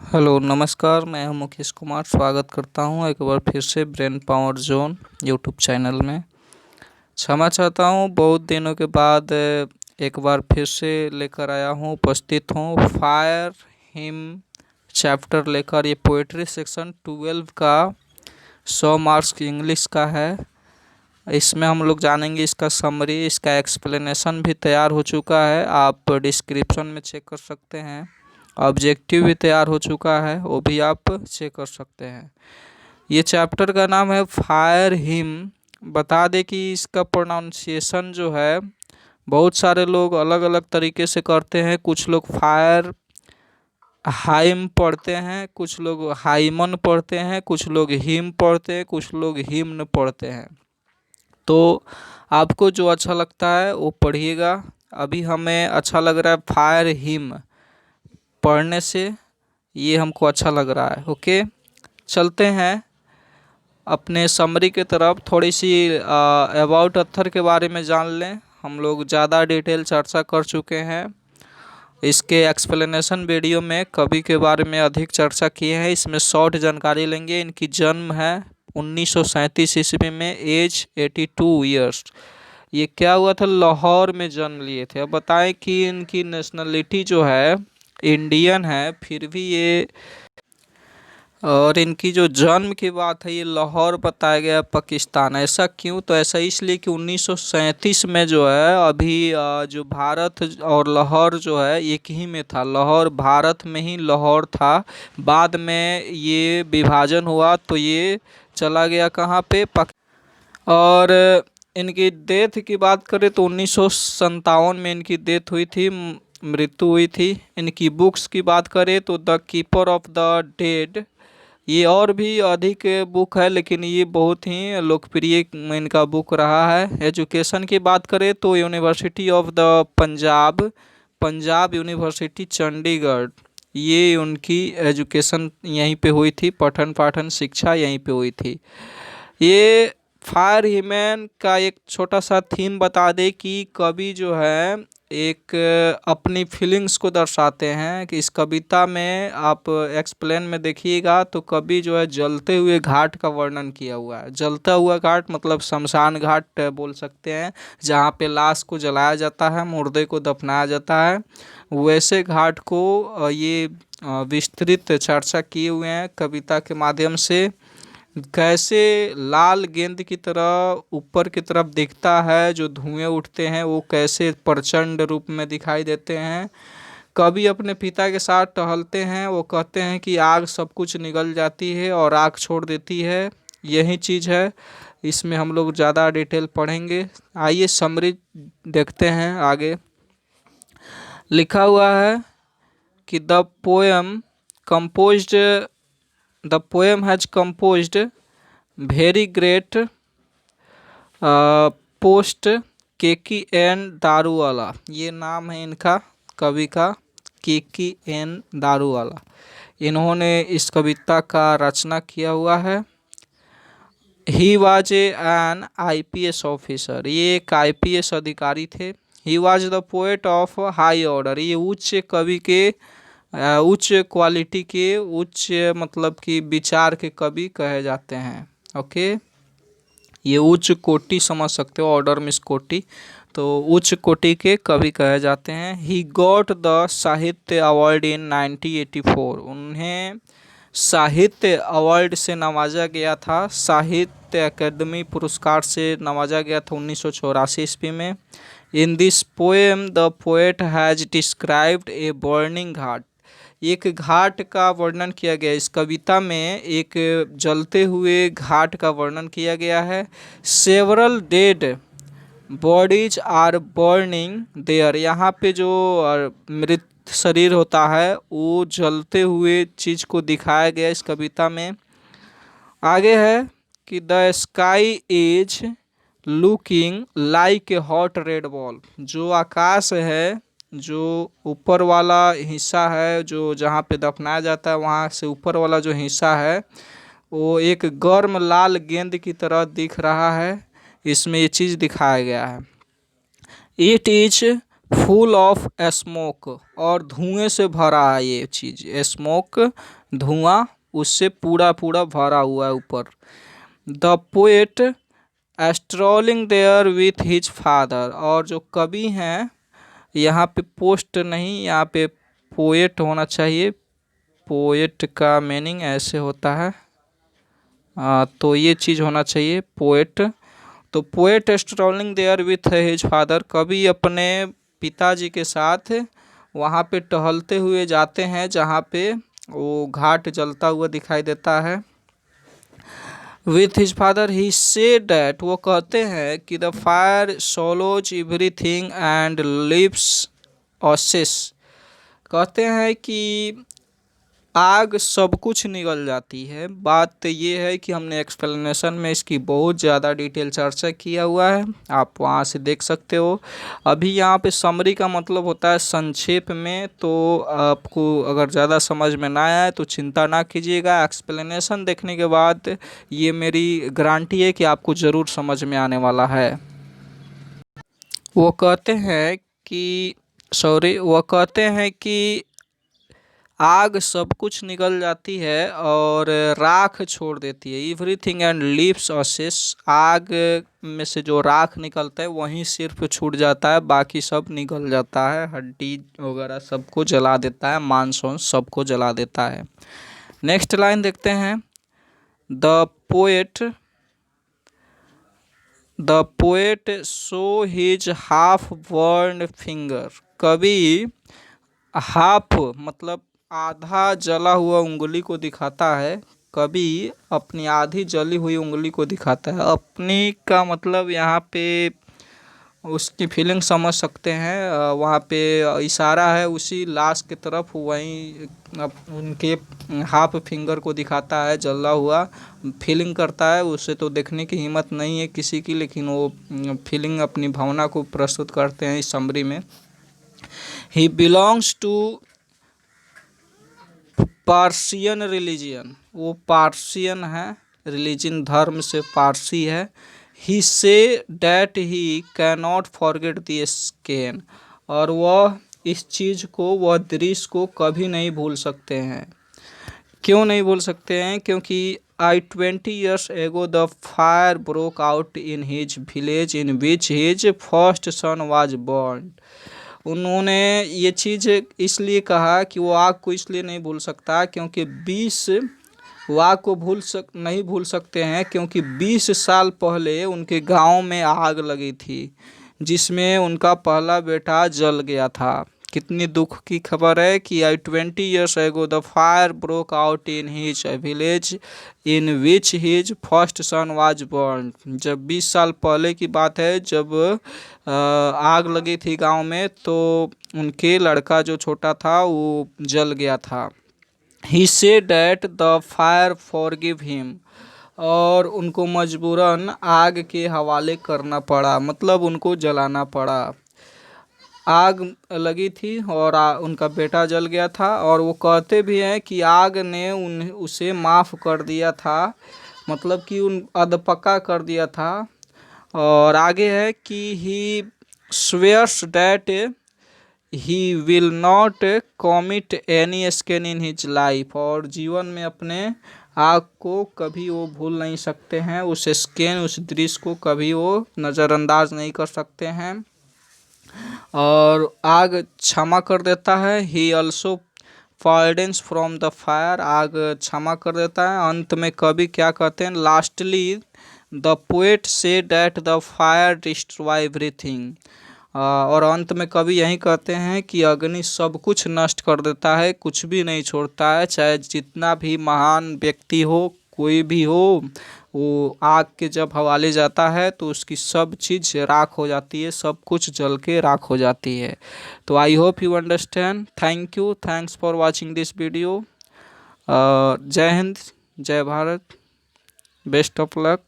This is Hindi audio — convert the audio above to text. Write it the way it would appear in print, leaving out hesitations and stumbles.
हेलो नमस्कार, मैं हूं मुकेश कुमार। स्वागत करता हूं एक बार फिर से brain power zone YouTube channel में। क्षमा चाहता हूं, बहुत दिनों के बाद एक बार फिर से लेकर आया हूं, उपस्थित हूं फायर हिम चैप्टर लेकर। ये पोएट्री सेक्शन 12 का 100 मार्क्स की इंग्लिश का है। इसमें हम लोग जानेंगे इसका समरी, इसका एक्सप्लेनेशन भी तैयार हो चुका है, आप डिस्क्रिप्शन में चेक कर सकते हैं। ऑब्जेक्टिव भी तैयार हो चुका है, वो भी आप चेक कर सकते हैं। ये चैप्टर का नाम है फायर हिम। बता दें कि इसका प्रोनाउंसिएशन जो है बहुत सारे लोग अलग अलग तरीके से करते हैं। कुछ लोग फायर हाइम पढ़ते हैं, कुछ लोग हाइमन पढ़ते हैं, कुछ लोग हिम पढ़ते हैं, कुछ लोग हिम्न पढ़ते हैं। तो आपको जो अच्छा लगता है वो पढ़िएगा। अभी हमें अच्छा लग रहा है फायर हिम पढ़ने से, ये हमको अच्छा लग रहा है। ओके, चलते हैं अपने समरी की तरफ। थोड़ी सी अबाउट ऑथर के बारे में जान लें। हम लोग ज़्यादा डिटेल चर्चा कर चुके हैं, इसके एक्सप्लेनेशन वीडियो में कवि के बारे में अधिक चर्चा किए हैं। इसमें शॉर्ट जानकारी लेंगे। इनकी जन्म है 1937 ईस्वी में, एज 82 ईयर्स। ये क्या हुआ था, लाहौर में जन्म लिए थे। अब बताएं कि इनकी नेशनलिटी जो है इंडियन है, फिर भी ये, और इनकी जो जन्म की बात है ये लाहौर बताया गया पाकिस्तान। ऐसा क्यों? तो ऐसा इसलिए कि 1937 में जो है अभी जो भारत और लाहौर जो है एक ही में था। लाहौर भारत में ही लाहौर था। बाद में ये विभाजन हुआ तो ये चला गया कहाँ पे, और इनकी डेथ की बात करें तो 1957 में इनकी डेथ हुई थी, मृत्यु हुई थी। इनकी बुक्स की बात करें तो the keeper of the dead, ये और भी अधिक बुक है लेकिन ये बहुत ही लोकप्रिय इनका बुक रहा है। एजुकेशन की बात करें तो university of the Punjab, Punjab university Chandigarh, ये उनकी एजुकेशन यहीं पे हुई थी, पठन पाठन शिक्षा यहीं पे हुई थी। ये फायर ह्यूमन का एक छोटा सा थीम बता दे कि कवि जो है एक अपनी फीलिंग्स को दर्शाते हैं। कि इस कविता में आप एक्सप्लेन में देखिएगा तो कवि जो है जलते हुए घाट का वर्णन किया हुआ है। जलता हुआ घाट मतलब शमशान घाट बोल सकते हैं, जहाँ पे लाश को जलाया जाता है, मुर्दे को दफनाया जाता है। वैसे घाट को ये विस्तृत चर्चा किए हुए हैं कविता के माध्यम से। कैसे लाल गेंद की तरह ऊपर की तरफ दिखता है, जो धुएं उठते हैं वो कैसे प्रचंड रूप में दिखाई देते हैं। कभी अपने पिता के साथ टहलते हैं, वो कहते हैं कि आग सब कुछ निगल जाती है और आग छोड़ देती है, यही चीज़ है। इसमें हम लोग ज़्यादा डिटेल पढ़ेंगे। आइए समरी देखते हैं आगे। लिखा हुआ है कि the poem has composed very great poet Keki N Daruwalla, ये नाम है इनका कवि का, केकी एन दारूवाला। इन्होंने इस कविता का रचना किया हुआ है। He was an IPS officer, ये एक आईपीएस अधिकारी थे। He was the poet of high order, ये उच्च कवि के उच्च क्वालिटी के, उच्च मतलब कि विचार के कवि कहे जाते हैं। ओके, ये उच्च कोटि समझ सकते हो, ऑर्डर मीन्स कोटि, तो उच्च कोटि के कवि कहे जाते हैं। ही गॉट द साहित्य अवार्ड इन 1984, उन्हें साहित्य अवार्ड से नवाजा गया था, साहित्य अकेडमी पुरस्कार से नवाजा गया था 1984 ईस्वी में। In this poem the poet has described a burning ghat, एक घाट का वर्णन किया गया। इस कविता में एक जलते हुए घाट का वर्णन किया गया है। Several dead bodies are burning there, यहाँ पे जो मृत शरीर होता है वो जलते हुए चीज़ को दिखाया गया इस कविता में। आगे है कि the sky is looking like a hot red ball, जो आकाश है, जो ऊपर वाला हिस्सा है, जो जहाँ पे दफनाया जाता है वहाँ से ऊपर वाला जो हिस्सा है वो एक गर्म लाल गेंद की तरह दिख रहा है। इसमें ये चीज़ दिखाया गया है। It is full of smoke, और धुएं से भरा है ये चीज, स्मोक धुआं, उससे पूरा पूरा भरा हुआ है ऊपर। The poet strolling there with his father, और जो कवि हैं, यहाँ पे पोस्ट नहीं, यहाँ पे पोएट होना चाहिए। पोएट का मीनिंग ऐसे होता है, तो ये चीज़ होना चाहिए पोएट। तो poet strolling there with his father, कवि अपने पिताजी के साथ वहाँ पे टहलते हुए जाते हैं जहाँ पे वो घाट जलता हुआ दिखाई देता है। With his father he said that, वो कहते हैं कि the fire swallows everything and leaves ashes, कहते हैं कि आग सब कुछ निगल जाती है। बात ये है कि हमने एक्सप्लेनेशन में इसकी बहुत ज़्यादा डिटेल चर्चा किया हुआ है, आप वहाँ से देख सकते हो। अभी यहाँ पे समरी का मतलब होता है संक्षेप में, तो आपको अगर ज़्यादा समझ में ना आए तो चिंता ना कीजिएगा, एक्सप्लेनेशन देखने के बाद ये मेरी गारंटी है कि आपको ज़रूर समझ में आने वाला है। वो कहते हैं कि वो कहते हैं कि आग सब कुछ निगल जाती है और राख छोड़ देती है। एवरीथिंग एंड लीव्स असेस, आग में से जो राख निकलता है वहीं सिर्फ छूट जाता है, बाकी सब निगल जाता है, हड्डी वगैरह सबको जला देता है, मांस वांस सबको जला देता है। नेक्स्ट लाइन देखते हैं। The poet show his half burned finger, कवि हाफ मतलब आधा जला हुआ उंगली को दिखाता है, कभी अपनी आधी जली हुई उंगली को दिखाता है। अपनी का मतलब यहाँ पे उसकी फीलिंग समझ सकते हैं, वहाँ पे इशारा है उसी लाश की तरफ, वहीं उनके हाफ फिंगर को दिखाता है जला हुआ, फीलिंग करता है। उसे तो देखने की हिम्मत नहीं है किसी की, लेकिन वो फीलिंग अपनी भावना को प्रस्तुत करते हैं इस समरी में। He belongs to Persian religion, वो पार्सियन है, रिलीजन धर्म से पारसी है। He said that he can not forget the scan, और वह इस चीज़ को, वह दृश्य को कभी नहीं भूल सकते हैं। क्यों नहीं भूल सकते हैं? क्योंकि 20 years ago the fire broke out in his village in which his first son was born. उन्होंने ये चीज़ इसलिए कहा कि वो आग को इसलिए नहीं भूल सकता क्योंकि 20 वो आग को नहीं भूल सकते हैं क्योंकि 20 साल पहले उनके गांव में आग लगी थी जिसमें उनका पहला बेटा जल गया था। कितनी दुख की खबर है कि 20 years ago the fire broke out in his village in which his first son was burn. जब 20 साल पहले की बात है, जब आग लगी थी गांव में, तो उनके लड़का जो छोटा था वो जल गया था। ही said that the fire forgive him, और उनको मजबूरन आग के हवाले करना पड़ा, मतलब उनको जलाना पड़ा। आग लगी थी और उनका बेटा जल गया था, और वो कहते भी हैं कि आग ने उसे माफ़ कर दिया था, मतलब कि अधपक्का कर दिया था। और आगे है कि he swears that he will not commit any scan in his life, और जीवन में अपने आग को कभी वो भूल नहीं सकते हैं, उस स्कैन, उस दृश्य को कभी वो नज़रअंदाज नहीं कर सकते हैं। और आग क्षमा कर देता है। He also pardons from the fire, आग क्षमा कर देता है। अंत में कवि क्या कहते हैं? Lastly the poet say that the fire destroy everything, और अंत में कवि यही कहते हैं कि अग्नि सब कुछ नष्ट कर देता है, कुछ भी नहीं छोड़ता है, चाहे जितना भी महान व्यक्ति हो, कोई भी हो, वो आग के जब हवाले जाता है तो उसकी सब चीज़ राख हो जाती है, सब कुछ जल के राख हो जाती है। तो I hope you understand. Thank you, thanks for watching this video. जय हिंद, जय भारत, बेस्ट ऑफ लक।